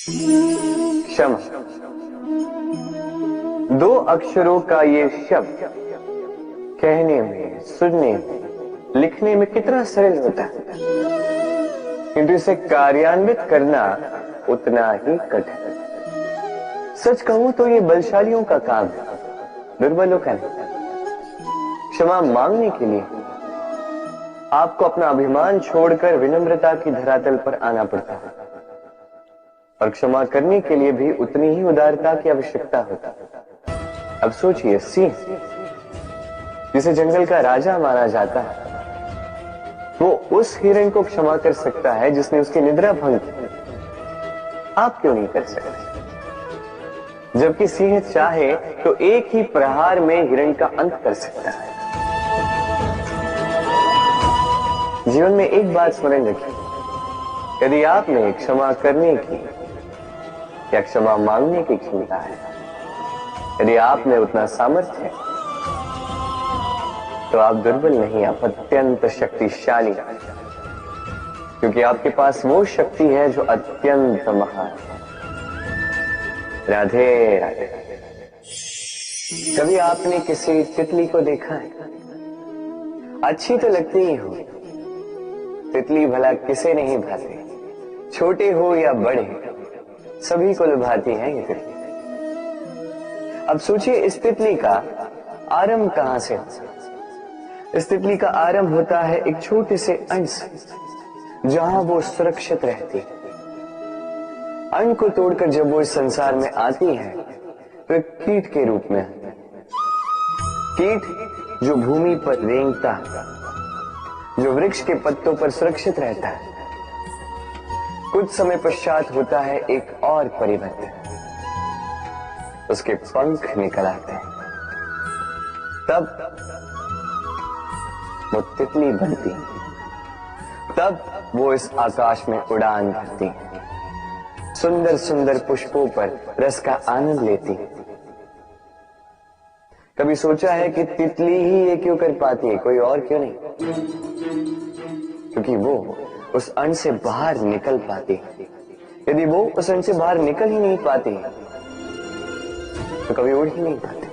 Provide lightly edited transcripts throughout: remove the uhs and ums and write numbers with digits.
क्षमा, दो अक्षरों का ये शब्द कहने में, सुनने में, लिखने में कितना सरल होता है, किंतु इसे कार्यान्वित करना उतना ही कठिन। सच कहूं तो ये बलशालियों का काम है, दुर्बलों का नहीं। क्षमा मांगने के लिए आपको अपना अभिमान छोड़कर विनम्रता की धरातल पर आना पड़ता है, और क्षमा करने के लिए भी उतनी ही उदारता की आवश्यकता होता है। अब सोचिए, सिंह जिसे जंगल का राजा माना जाता है, वो उस हिरण को क्षमा कर सकता है जिसने उसकी निद्रा भंग की। आप क्यों नहीं कर सकते? जबकि सिंह चाहे तो एक ही प्रहार में हिरण का अंत कर सकता है। जीवन में एक बात स्मरण रखिए, यदि आप में क्षमा करने की या क्षमा मांगने की क्षमता है, यदि आप में उतना सामर्थ्य है, तो आप दुर्बल नहीं, आप अत्यंत शक्तिशाली हैं, क्योंकि आपके पास वो शक्ति है जो अत्यंत महान है। राधे राधे। कभी आपने किसी तितली को देखा है? अच्छी तो लगती ही हो, तितली भला किसे नहीं भाती, छोटे हो या बड़े, सभी को लुभाती है ये तितली। अब सोचिए, इस तितली का आरंभ कहां से होता है? इस तितली का आरंभ होता है एक छोटे से अंड से, जहां वो सुरक्षित रहती है। अंड को तोड़कर जब वो इस संसार में आती है तो एक कीट के रूप में आती है। कीट जो भूमि पर रेंगता है, जो वृक्ष के पत्तों पर सुरक्षित रहता है। कुछ समय पश्चात होता है एक और परिवर्तन, उसके पंख निकल आते हैं, तब वो तितली बनती, तब वो इस आकाश में उड़ान भरती, सुंदर सुंदर पुष्पों पर रस का आनंद लेती। कभी सोचा है कि तितली ही ये क्यों कर पाती है, कोई और क्यों नहीं? क्योंकि वो उस अंड से बाहर निकल पाती। यदि वो उस अंड से बाहर निकल ही नहीं पाती तो कभी उड़ ही नहीं पाती,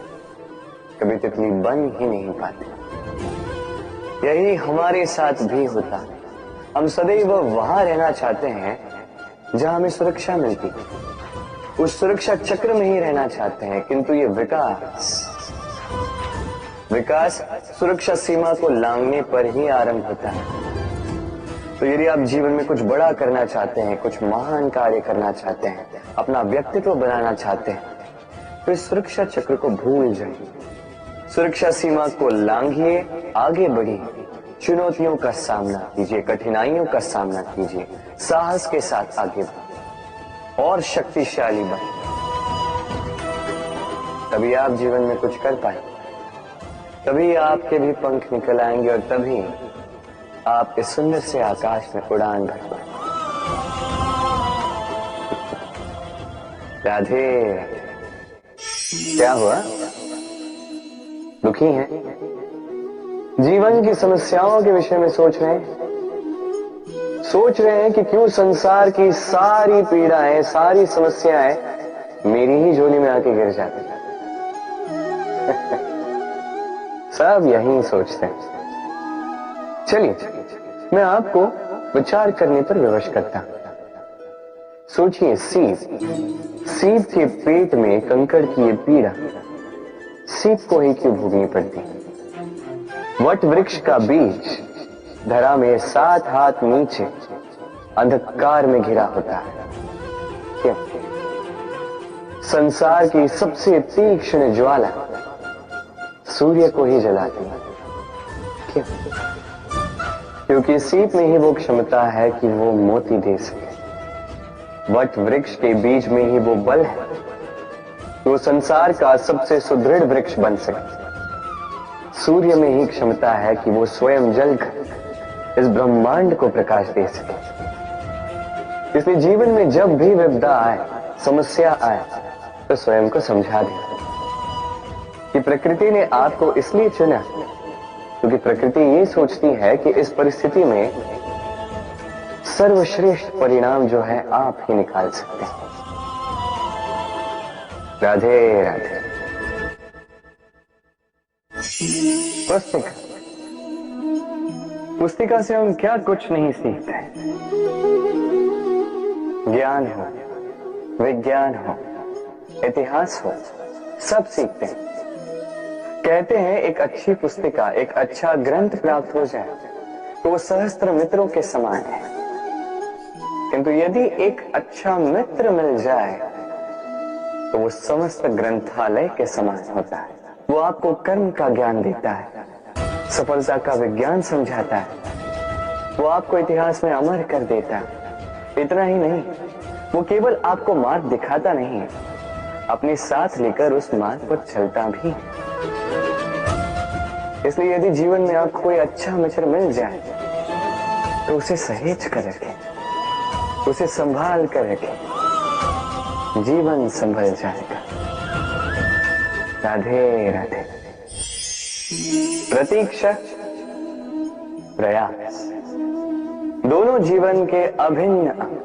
कभी तितली बन ही नहीं पाती। यही हमारे साथ भी होता है। हम सदैव वहां रहना चाहते हैं जहां हमें सुरक्षा मिलती, उस सुरक्षा चक्र में ही रहना चाहते हैं, किंतु ये विकास सुरक्षा सीमा को लांघने पर ही आरंभ होता है। तो यदि आप जीवन में कुछ बड़ा करना चाहते हैं, कुछ महान कार्य करना चाहते हैं, अपना व्यक्तित्व बनाना चाहते हैं, तो इस सुरक्षा चक्र को भूल जाइए, सुरक्षा सीमा को लांघिए, आगे बढ़िए, चुनौतियों का सामना कीजिए, कठिनाइयों का सामना कीजिए, साहस के साथ आगे बढ़िए और शक्तिशाली बनिए। तभी आप जीवन में कुछ कर पाएंगे, तभी आपके भी पंख निकल आएंगे, और तभी आप इस सुंदर से आकाश में उड़ान भर पाएंगे। राधे राधे। क्या हुआ? दुखी हैं? जीवन की समस्याओं के विषय में सोच रहे हैं? सोच रहे हैं कि क्यों संसार की सारी पीड़ाएं, सारी समस्याएं मेरी ही झोली में आके गिर जाती हैं? सब यही सोचते हैं। चलिए, मैं आपको विचार करने पर विवश करता हूं। सोचिए, सीप के पेट में कंकड़ की ये पीड़ा सीप को ही क्यों भोगनी पड़ती? वट वृक्ष का बीज धरा में 7 हाथ नीचे अंधकार में घिरा होता है, क्यों? संसार की सबसे तीक्ष्ण ज्वाला सूर्य को ही जलाती है, क्यों? क्योंकि सीप में ही वो क्षमता है कि वो मोती दे सके। वट वृक्ष के बीज में ही वो बल है कि वो संसार का सबसे सुदृढ़ वृक्ष बन सके। सूर्य में ही क्षमता है कि वो स्वयं जलकर इस ब्रह्मांड को प्रकाश दे सके। इसलिए जीवन में जब भी विपदा आए, समस्या आए, तो स्वयं को समझा दे कि प्रकृति ने आपको इसलिए चुना क्योंकि प्रकृति ये सोचती है कि इस परिस्थिति में सर्वश्रेष्ठ परिणाम जो है आप ही निकाल सकते हैं। राधे राधे। पुस्तिका, पुस्तिका से हम क्या कुछ नहीं सीखते। ज्ञान हो, विज्ञान हो, इतिहास हो, सब सीखते हैं। कहते हैं एक अच्छी पुस्तिका, एक अच्छा ग्रंथ प्राप्त हो जाए तो वो सहस्त्र मित्रों के समान है, किंतु यदि एक अच्छा मित्र मिल जाए तो वो समस्त ग्रंथालय के समान होता है। वो आपको कर्म का ज्ञान देता है, सफलता का विज्ञान समझाता है, वो आपको इतिहास में अमर कर देता है। इतना ही नहीं, वो केवल आपको मार्ग दिखाता नहीं है, अपने साथ लेकर उस मार्ग पर चलता भी। इसलिए यदि जीवन में आपको कोई अच्छा मित्र मिल जाए तो उसे सहेज कर रखें, उसे संभाल कर रखें, जीवन संभल जाएगा। राधे राधे। प्रतीक्षा, प्रयास, दोनों जीवन के अभिन्न अंग।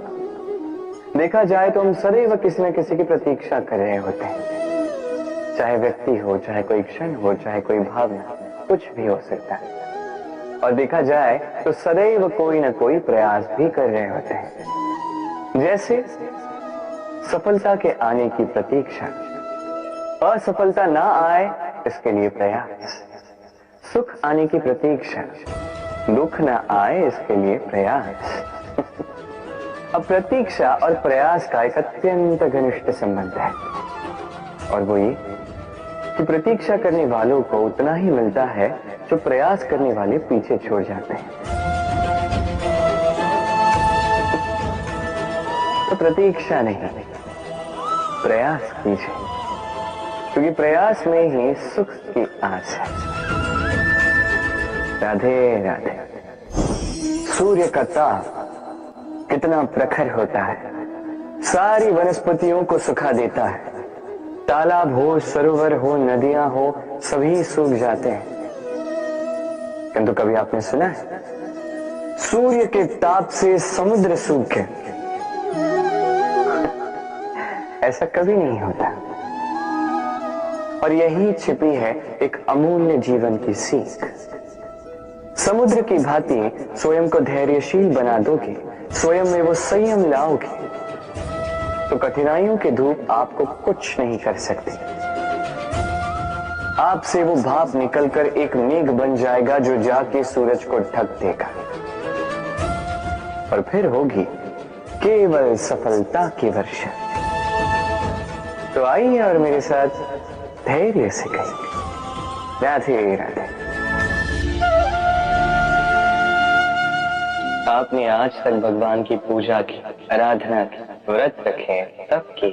देखा जाए तो हम सदैव किसी न किसी की प्रतीक्षा कर रहे होते हैं, चाहे व्यक्ति हो, चाहे कोई क्षण हो, चाहे कोई भावना, कुछ भी हो सकता है। और देखा जाए तो सदैव कोई न कोई प्रयास भी कर रहे होते हैं, जैसे सफलता के आने की प्रतीक्षा, असफलता ना आए इसके लिए प्रयास, सुख आने की प्रतीक्षा, दुख ना आए इसके लिए प्रयास। अब प्रतीक्षा और प्रयास का एक अत्यंत घनिष्ठ संबंध है, और वो ये कि प्रतीक्षा करने वालों को उतना ही मिलता है जो प्रयास करने वाले पीछे छोड़ जाते हैं। तो प्रतीक्षा नहीं, प्रयास कीजिए, क्योंकि प्रयास में ही सुख की आस है। राधे राधे। सूर्य का ताप कितना प्रखर होता है, सारी वनस्पतियों को सुखा देता है। तालाब हो, सरोवर हो, नदियां हो, सभी सूख जाते हैं। किंतु कभी आपने सुना है सूर्य के ताप से समुद्र सूखे? ऐसा कभी नहीं होता। और यही छिपी है एक अमूल्य जीवन की सीख। समुद्र की भांति स्वयं को धैर्यशील बना दोगे, स्वयं में वो संयम लाओगे, तो कठिनाइयों के धूप आपको कुछ नहीं कर सकते। आपसे वो भाप निकलकर एक मेघ बन जाएगा जो जाके सूरज को ढक देगा, और फिर होगी केवल सफलता की वर्षा। तो आइए और मेरे साथ धैर्य से कहिए राधे राधे। आपने आज तक भगवान की पूजा की, आराधना की, व्रत रखे, तप की,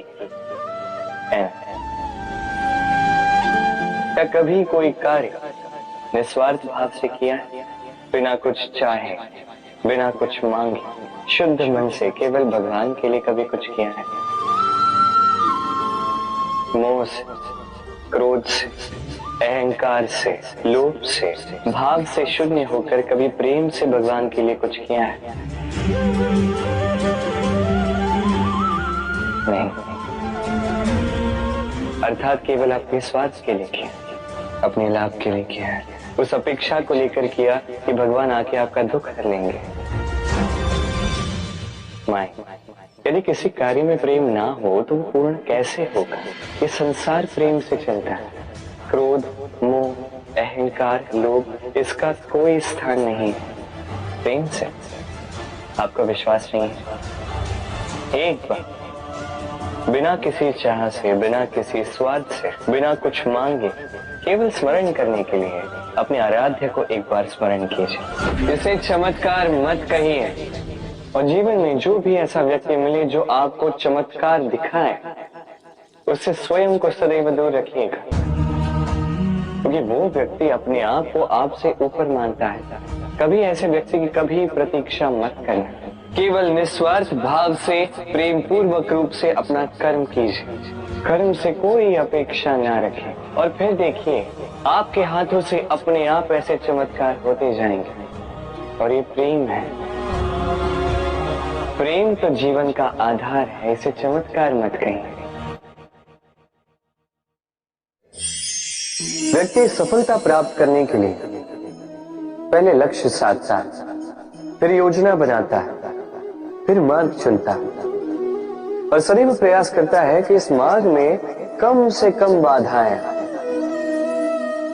क्या कभी कोई कार्य निस्वार्थ भाव से किया है? बिना कुछ चाहे, बिना कुछ मांगे, शुद्ध मन से केवल भगवान के लिए कभी कुछ किया है? मोह से, क्रोध से, अहंकार से, लोभ से, भाव से शून्य होकर कभी प्रेम से भगवान के लिए कुछ किया है? नहीं। अर्थात केवल अपने स्वार्थ के लिए किया, अपने लाभ के लिए किया है, उस अपेक्षा को लेकर किया कि भगवान आके आपका दुख हर लेंगे। माय, यदि किसी कार्य में प्रेम ना हो तो वो पूर्ण कैसे होगा? ये संसार प्रेम से चलता है। क्रोध, मोह, अहंकार, लोभ, इसका कोई स्थान नहीं है प्रेम से। आपका विश्वास नहीं है? एक बार बिना किसी चाह से, बिना किसी स्वार्थ से, बिना कुछ मांगे, केवल स्मरण करने के लिए अपने आराध्य को एक बार स्मरण कीजिए। इसे चमत्कार मत कहिए, और जीवन में जो भी ऐसा व्यक्ति मिले जो आपको चमत्कार दिखाए, उससे स्वयं को सदैव दूर रखिएगा, क्योंकि वो व्यक्ति अपने आप को आपसे ऊपर मानता है। कभी ऐसे व्यक्ति की कभी प्रतीक्षा मत करना, केवल निस्वार्थ भाव से प्रेम पूर्वक रूप से अपना कर्म कीजिए, कर्म से कोई अपेक्षा ना रखें, और फिर देखिए आपके हाथों से अपने आप ऐसे चमत्कार होते जाएंगे। और ये प्रेम है, प्रेम तो जीवन का आधार है, इसे चमत्कार मत कहिए। व्यक्ति सफलता प्राप्त करने के लिए पहले लक्ष्य साधता है, फिर योजना बनाता है, फिर मार्ग चुनता है और सदैव प्रयास करता है कि इस मार्ग में कम से कम बाधाएं,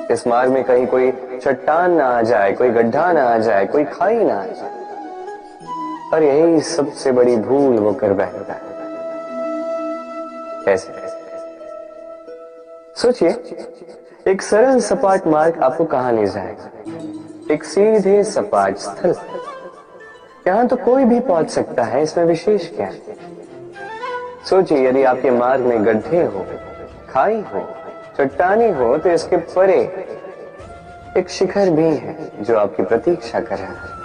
इस मार्ग में कहीं कोई चट्टान ना आ जाए, कोई गड्ढा ना आ जाए, कोई खाई ना आ जाए। और यही सबसे बड़ी भूल वो कर बैठता है। कैसे? सोचिए, एक सरल सपाट मार्ग आपको कहां ले जाएगा? एक सीधे सपाट स्थल। यहां तो कोई भी पहुंच सकता है, इसमें विशेष क्या है? सोचिए, यदि आपके मार्ग में गड्ढे हो, खाई हो, चट्टाने हो, तो इसके परे एक शिखर भी है जो आपकी प्रतीक्षा कर रहा है।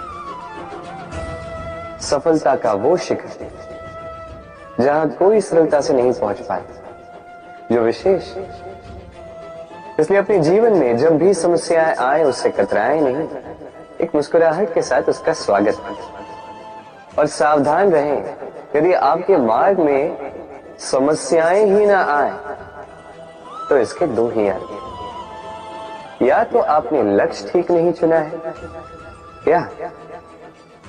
सफलता का वो शिखर जहां कोई सरलता से नहीं पहुंच पाता, जो विशेष। इसलिए अपने जीवन में जब भी समस्याएं आए उससे कतराएं नहीं, एक मुस्कुराहट के साथ उसका स्वागत करें। और सावधान रहें, यदि आपके मार्ग में समस्याएं ही ना आए तो इसके दो ही अर्थ, या तो आपने लक्ष्य ठीक नहीं चुना है या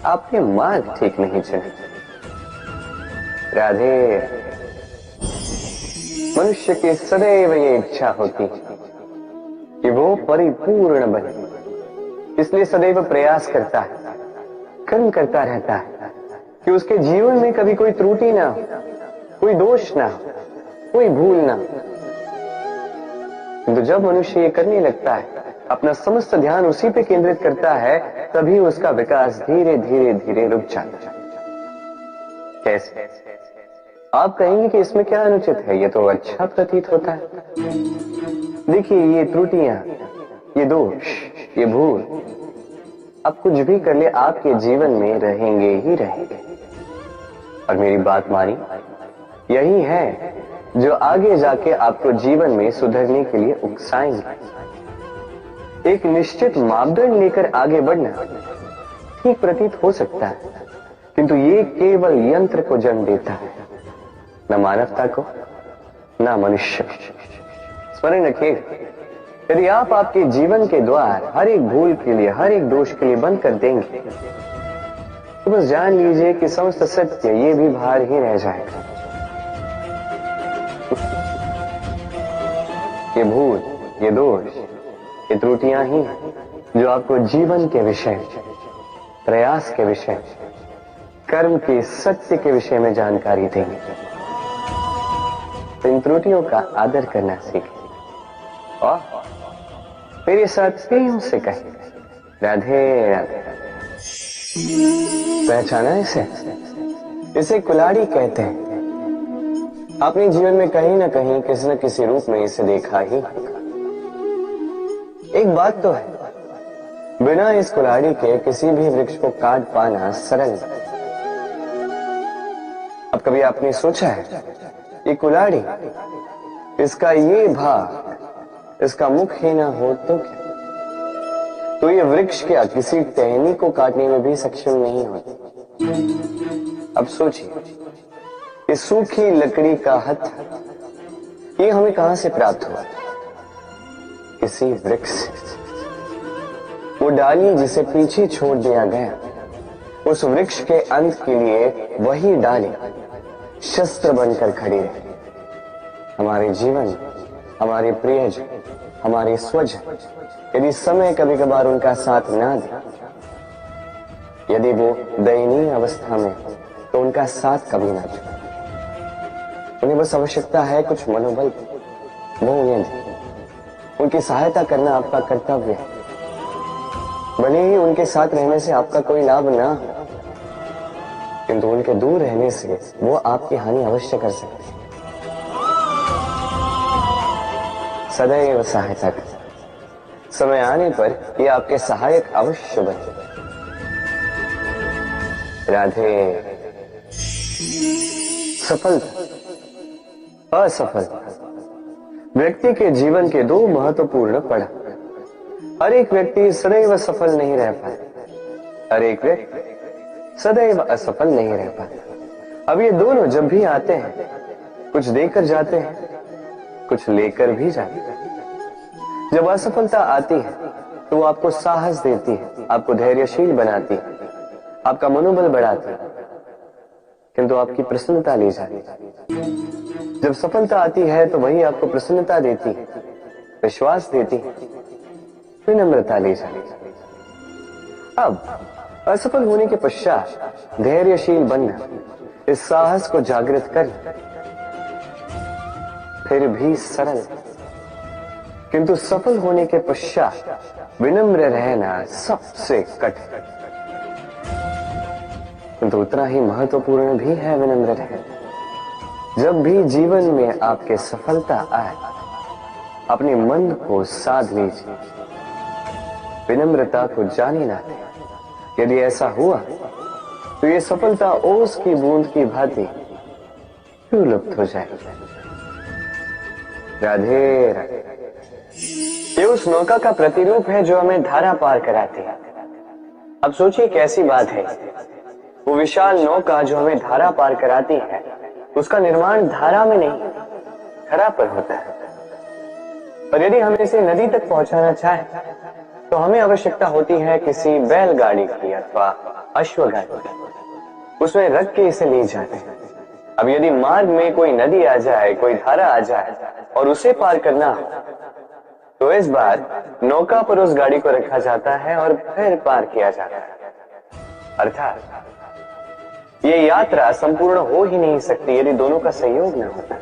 आपने मार्ग ठीक नहीं चुना। राधे। मनुष्य की सदैव ये इच्छा होती है कि वो परिपूर्ण बने, इसलिए सदैव प्रयास करता है, कर्म करता रहता है कि उसके जीवन में कभी कोई त्रुटि ना हो, कोई दोष ना हो, कोई भूल ना हो। किंतु जब मनुष्य ये करने लगता है, अपना समस्त ध्यान उसी पे केंद्रित करता है, तभी उसका विकास धीरे धीरे धीरे रुक जाता है। कैसे? आप कहेंगे कि इसमें क्या अनुचित है, ये तो अच्छा प्रतीत होता है। देखिए, ये त्रुटियां, ये दोष, ये भूल, अब कुछ भी कर ले आपके जीवन में रहेंगे ही रहेंगे। और मेरी बात मानी, यही है जो आगे जाके आपको जीवन में सुधरने के लिए उकसाएंगे। एक निश्चित मापदंड लेकर आगे बढ़ना ठीक प्रतीत हो सकता है, किंतु ये केवल यंत्र को जन्म देता है, न मानवता को, न मनुष्य को। स्मरण रखिएगा, यदि आप आपके जीवन के द्वार हर एक भूल के लिए, हर एक दोष के लिए बंद कर देंगे, तो बस जान लीजिए कि समस्त सत्य ये भी बाहर ही रह जाएगा। ये भूल, ये दोष, ये त्रुटियां ही जो आपको जीवन के विषय, प्रयास के विषय, कर्म के सत्य के विषय में जानकारी देंगे। तो इन त्रुटियों का आदर करना सीखें और मेरे साथ प्रेम से कहें, राधे राधे। पहचाना इसे कुल्हाड़ी कहते हैं। आपने जीवन में कहीं ना कहीं किसी न किसी रूप में इसे देखा ही। एक बात तो है, बिना इस कुल्हाड़ी के किसी भी वृक्ष को काट पाना सरल नहीं। अब कभी आपने सोचा है, ये कुल्हाड़ी, इसका ये भाग, इसका मुख ही ना हो तो क्या? तो ये वृक्ष क्या किसी टहनी को काटने में भी सक्षम नहीं होती? अब सोचिए, इस सूखी लकड़ी का हत्था ये हमें कहां से प्राप्त हुआ? किसी वृक्ष से। वो डाली जिसे पीछे छोड़ दिया गया, उस वृक्ष के अंत के लिए वही डाली शस्त्र बनकर खड़ी रही। हमारे जीवन, हमारे प्रियजन, हमारे स्वजन, यदि समय कभी कभार उनका साथ ना दे, यदि वो दयनीय अवस्था में, तो उनका साथ कभी ना छोड़े। उन्हें बस आवश्यकता है कुछ मनोबल, वो उन्हें दे। उनकी सहायता करना आपका कर्तव्य है, भले ही उनके साथ रहने से आपका कोई लाभ ना हो, किंतु उनके दूर रहने से वो आपकी हानि अवश्य कर सकते हैं। सदैव सहायता करें, समय आने पर ये आपके सहायक अवश्य बने। राधे। सफलता, असफलता व्यक्ति के जीवन के दो महत्वपूर्ण पड़ाव। हर एक व्यक्ति सदैव सफल नहीं रह पाए, हर एक व्यक्ति सदैव असफल नहीं रह पाता। अब ये दोनों जब भी आते हैं, कुछ देकर जाते हैं, कुछ लेकर भी जाते हैं। जब असफलता आती है तो वो आपको साहस देती है, आपको धैर्यशील बनाती है, आपका मनोबल बढ़ाती है, किंतु आपकी प्रसन्नता ले जाती है। जब सफलता आती है तो वही आपको प्रसन्नता देती है, विश्वास देती है, विनम्रता ले जाती है। अब असफल होने के पश्चात धैर्यशील बनना, इस साहस को जागृत कर, फिर भी सरल, किंतु सफल होने के पश्चात विनम्र रहना सबसे कठिन, किंतु उतना ही महत्वपूर्ण भी है विनम्र रहना। जब भी जीवन में आपके सफलता आए, अपने मन को साध लीजिए, विनम्रता को जाने ना दें। यदि ऐसा हुआ तो ये सफलता ओस की बूंद की भांति क्यों लुप्त हो जाएगी। राधे राधे। ये उस नौका का प्रतिरूप है जो हमें धारा पार कराती है। अब सोचिए कैसी बात है, वो विशाल नौका जो हमें धारा पार कराती है, उसका निर्माण धारा में नहीं, धरा पर होता है। और यदि हम इसे नदी तक पहुंचाना चाहें तो हमें आवश्यकता होती है किसी बैलगाड़ी की अथवा अश्वगाड़ी की, उसमें रख के इसे ले जाते हैं। अब यदि मार्ग में कोई नदी आ जाए, कोई धारा आ जाए और उसे पार करना हो, तो इस बार नौका पर उस गाड़ी को रखा जाता है और फिर पार किया जाता है। अर्थात ये यात्रा संपूर्ण हो ही नहीं सकती यदि दोनों का सहयोग न होता।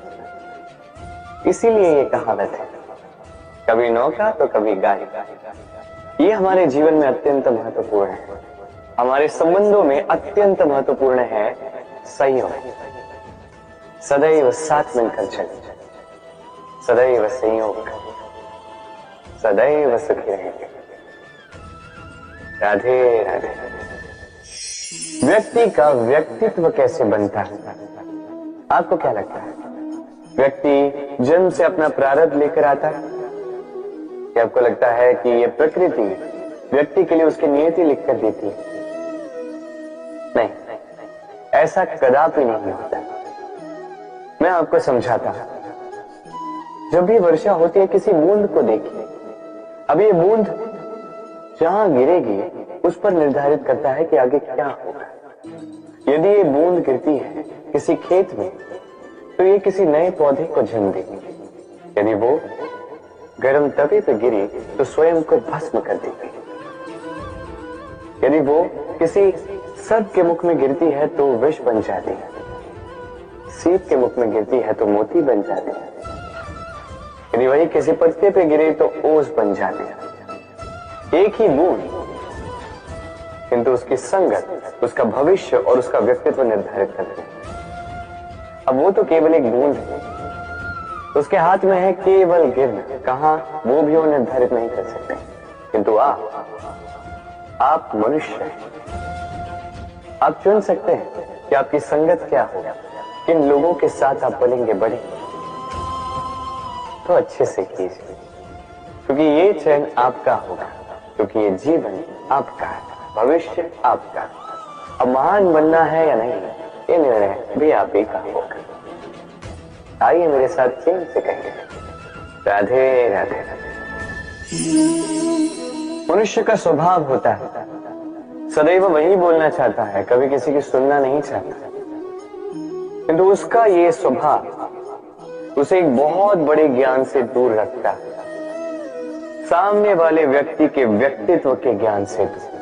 इसीलिए ये कहावत है, कभी नौका तो कभी गाड़ी। ये हमारे जीवन में अत्यंत महत्वपूर्ण है, हमारे संबंधों में अत्यंत महत्वपूर्ण है सहयोग। सदैव साथ मिलकर चले, सदैव संयोग करें, सदैव सुखी रहेंगे। राधे राधे। व्यक्ति का व्यक्तित्व कैसे बनता है, आपको क्या लगता है? व्यक्ति जन्म से अपना प्रारब्ध लेकर आता है, कि आपको लगता है कि ये प्रकृति व्यक्ति के लिए उसकी नियति लिखकर देती है? नहीं, ऐसा कदापि नहीं होता। मैं आपको समझाता हूं। जब भी वर्षा होती है, किसी बूंद को देखिए। अब ये बूंद जहां गिरेगी उस पर निर्धारित करता है कि आगे क्या होगा। यदि ये बूंद गिरती है किसी खेत में, तो ये किसी नए पौधे को जन्म देगी। यदि वो गर्म तवे पर गिरी तो स्वयं को भस्म कर देगी। यदि वो किसी सर्प के मुख में गिरती है तो विष बन जाती है, सीप के मुख में गिरती है तो मोती बन जाती है। यदि वही किसी पत्ते पे गिरे तो ओस बन जाती है। एक ही बूंद, किंतु उसकी संगत उसका भविष्य और उसका व्यक्तित्व निर्धारित करती है। अब वो तो केवल एक बूंद है, उसके हाथ में है केवल गिरना, कहां वो भी वो निर्धारित नहीं कर सकते। किंतु आप मनुष्य हैं, आप चुन सकते हैं कि आपकी संगत क्या होगा, किन लोगों के साथ आप पलेंगे बढ़ेंगे। तो अच्छे से कीजिए, क्योंकि ये चयन आपका होगा, क्योंकि ये जीवन आपका है, भविष्य आपका। अब महान बनना है या नहीं, ये निर्णय भी आप ही का होगा। आइए मेरे साथ प्रेम से कहेंगे, राधे राधे। मनुष्य का स्वभाव होता है सदैव वही बोलना चाहता है, कभी किसी की सुनना नहीं चाहता। किंतु उसका ये स्वभाव उसे एक बहुत बड़े ज्ञान से दूर रखता है, सामने वाले व्यक्ति के व्यक्तित्व के ज्ञान से दूर।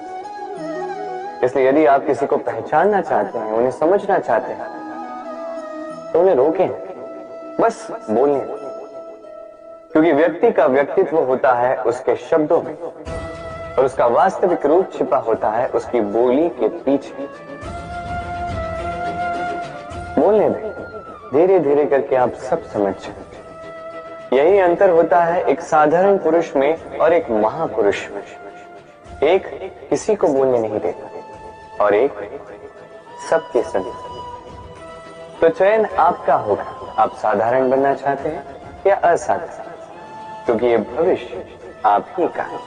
इसलिए यदि आप किसी को पहचानना चाहते हैं, उन्हें समझना चाहते हैं, तो उन्हें रोकें, बस बोलने। क्योंकि व्यक्ति का व्यक्तित्व होता है उसके शब्दों में और उसका वास्तविक रूप छिपा होता है उसकी बोली के पीछे। बोलने दें, धीरे धीरे करके आप सब समझ जाएंगे। यही अंतर होता है एक साधारण पुरुष में और एक महापुरुष में। एक किसी को बोलने नहीं देता और एक सबके सभी। तो चयन आपका होगा, आप साधारण बनना चाहते हैं या असाधारण, क्योंकि ये भविष्य आप ही का है।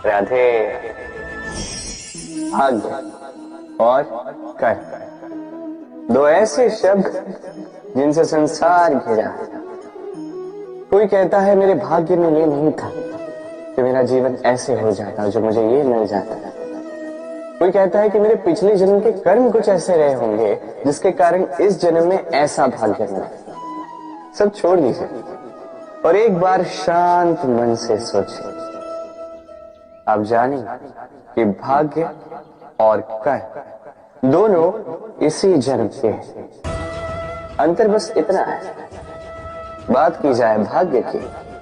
राधे। भाग्य और कर, दो ऐसे शब्द जिनसे संसार घिरा है। कोई कहता है मेरे भाग्य में ये नहीं था कि मेरा जीवन ऐसे हो जाता जो मुझे ये मिल जाता। कोई कहता है कि मेरे पिछले जन्म के कर्म कुछ ऐसे रहे होंगे जिसके कारण इस जन्म में ऐसा भाग्य मिला। सब छोड़ दीजिए और एक बार शांत मन से सोचिए। आप जानें कि भाग्य और कर दोनों इसी जन्म के हैं। अंतर बस इतना है। बात की जाए भाग्य की,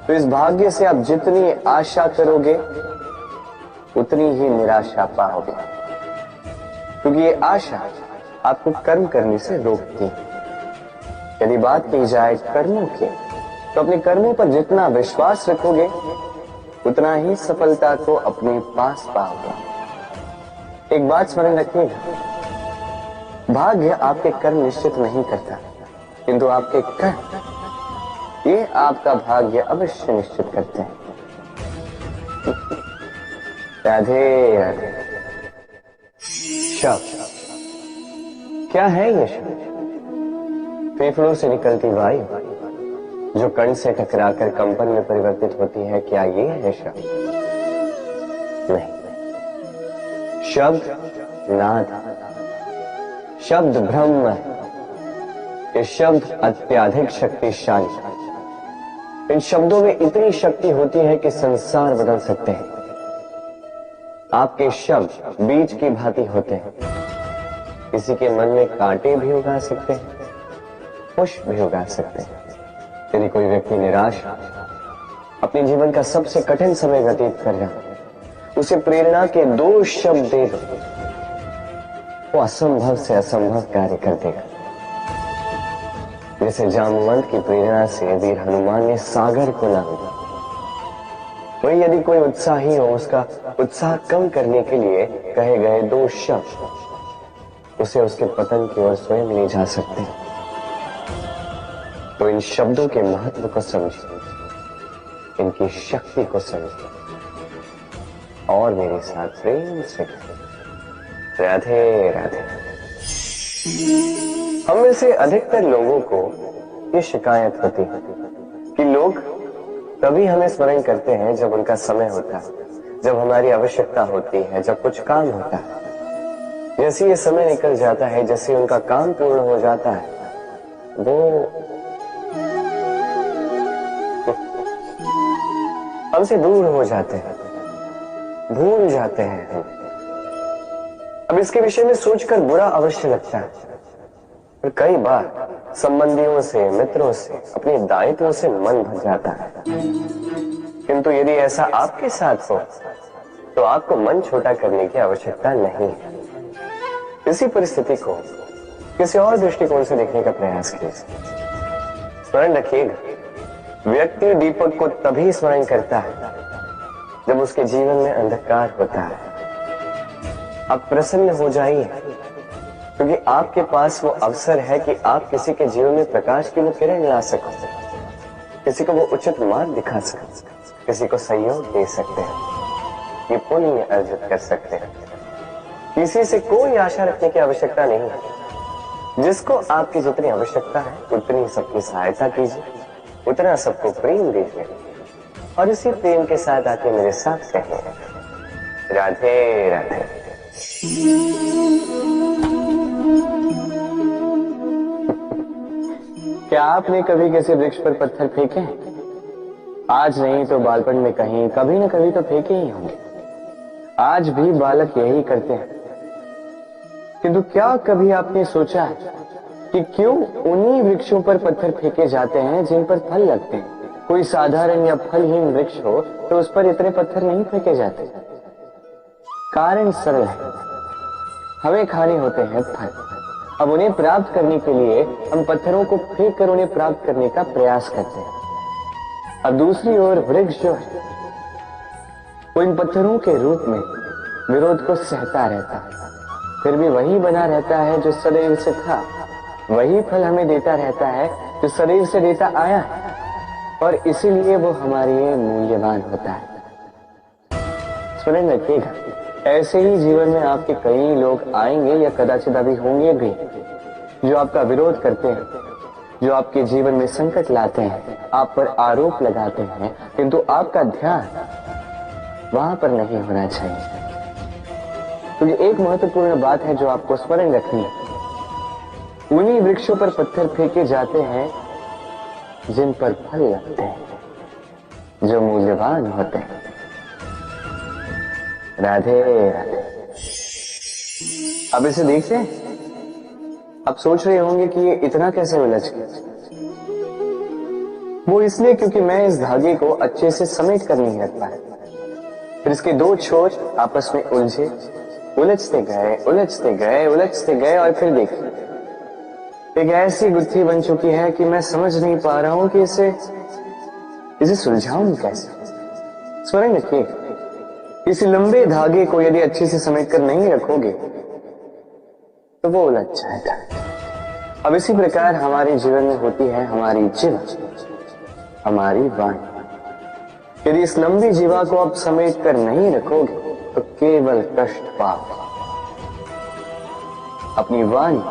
तो इस भाग्य से आप जितनी आशा करोगे उतनी ही निराशा पाओगे, क्योंकि ये आशा आपको कर्म करने से रोकती है। यदि बात की जाए कर्मों की, तो अपने कर्मों पर जितना विश्वास रखोगे उतना ही सफलता को अपने पास पाओगे। एक बात स्मरण रखिएगा, भाग्य आपके कर्म निश्चित नहीं करता, किंतु आपके कर्म ये आपका भाग्य अवश्य निश्चित करते हैं। राधे राधे। शब्द क्या है ये शब्द? फेफड़ों से निकलती वायु जो कण से टकराकर कंपन में परिवर्तित होती है, क्या ये है शब्द? नहीं। शब्द नाद, शब्द ब्रह्म है। ये शब्द अत्यधिक शक्तिशाली। इन शब्दों में इतनी शक्ति होती है कि संसार बदल सकते हैं। आपके शब्द बीज की भांति होते हैं। किसी के मन में कांटे भी उगा सकते हैं, पुष्प भी उगा सकते हैं। यदि कोई व्यक्ति निराश, अपने जीवन का सबसे कठिन समय व्यतीत कर रहा है, उसे प्रेरणा के दो शब्द दे दो, वो असंभव से असंभव कार्य कर देगा। जैसे जामवंत की प्रेरणा से वीर हनुमान ने सागर को लांघा, वही यदि कोई उत्साही हो, उसका उत्साह कम करने के लिए कहे गए दो शब्द उसे उसके पतन की ओर स्वयं ले जा सकते हैं। तो इन शब्दों के महत्व को समझिए, इनकी शक्ति को समझिए और मेरे साथ प्रेम से राधे राधे। हम में से अधिकतर लोगों को ये शिकायत होती है कि लोग तभी हमें स्मरण करते हैं जब उनका समय होता है, जब हमारी आवश्यकता होती है, जब कुछ काम होता है। जैसे ये समय निकल जाता है, जैसे उनका काम पूर्ण हो जाता है, वो हमसे दूर हो जाते हैं, भूल जाते हैं। अब इसके विषय में सोचकर बुरा अवश्य लगता है, पर कई बार संबंधियों से, मित्रों से, अपने दायित्वों से मन भर जाता है। किंतु यदि ऐसा आपके साथ हो तो आपको मन छोटा करने की आवश्यकता नहीं है। इसी परिस्थिति को किसी और दृष्टिकोण से देखने का प्रयास कीजिए। स्मरण रखिएगा, व्यक्ति दीपक को तभी स्मरण करता है जब उसके जीवन में अंधकार होता है। आप प्रसन्न हो जाइए, क्योंकि आपके पास वो अवसर है कि आप किसी के जीवन में प्रकाश की वो किरण ला सको, किसी को वो उचित मार्ग दिखा सको, किसी को सहयोग दे सकते हैं, ये पुण्य अर्जित कर सकते हैं। किसी से कोई आशा रखने की आवश्यकता नहीं है। जिसको आपकी जितनी आवश्यकता है उतनी सबकी सहायता कीजिए, उतना सबको प्रेम दीजिए और इसी प्रेम के साथ आके मेरे साथ कहें राधे राधे। क्या आपने कभी किसी वृक्ष पर पत्थर फेंके हैं? आज नहीं तो बालपन में कहीं कभी न कभी तो फेंके ही होंगे। आज भी बालक यही करते हैं। किंतु क्या कभी आपने सोचा है कि क्यों उन्हीं वृक्षों पर पत्थर फेंके जाते हैं जिन पर फल लगते हैं? कोई साधारण या फलहीन वृक्ष हो तो उस पर इतने पत्थर नहीं फेंके जाते। कारण सरल है, हमें खाने होते हैं फल। अब उन्हें प्राप्त करने के लिए हम पत्थरों को फेंक कर उन्हें प्राप्त करने का प्रयास करते हैं। अब दूसरी ओर वृक्ष जो है वो इन पत्थरों के रूप में विरोध को सहता रहता है, फिर भी वही बना रहता है जो सदैव से था। वही फल हमें देता रहता है जो सदैव से देता आया है, और इसीलिए वो हमारे लिए मूल्यवान होता है। स्मरण रखिएगा, ऐसे ही जीवन में आपके कई लोग आएंगे या कदाचित अभी होंगे भी, जो आपका विरोध करते हैं, जो आपके जीवन में संकट लाते हैं, आप पर आरोप लगाते हैं, किंतु आपका ध्यान वहां पर नहीं होना चाहिए। तो ये एक महत्वपूर्ण बात है जो आपको स्मरण रखनी है। उन्हीं वृक्षों पर पत्थर फेंके जाते हैं जिन पर फल लगते हैं, जो मूल्यवान होते हैं। राधे राधे। अब इसे देखते हैं। आप सोच रहे होंगे कि ये इतना कैसे उलझ गया। वो इसलिए क्योंकि मैं इस धागे को अच्छे से समेट कर नहीं रख पाया। फिर इसके दो छोर आपस में उलझे, उलझते गए, उलझते गए, उलझते गए, और फिर देखिए एक ऐसी गुत्थी बन चुकी है कि मैं समझ नहीं पा रहा हूं कि इसे सुलझाऊं कैसे। स्मरण रखिए, इस लंबे धागे को यदि अच्छे से समेट कर नहीं रखोगे तो वो उलझ जाएगा। अब इसी प्रकार हमारे जीवन में होती है हमारी जीवा, हमारी वाणी। यदि इस लंबी जीवा को आप समेट कर नहीं रखोगे तो केवल कष्ट पाओगे। अपनी वाणी,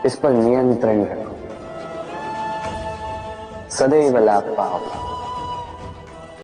इस पर नियंत्रण रखो, सदैव लाभ पाओगे।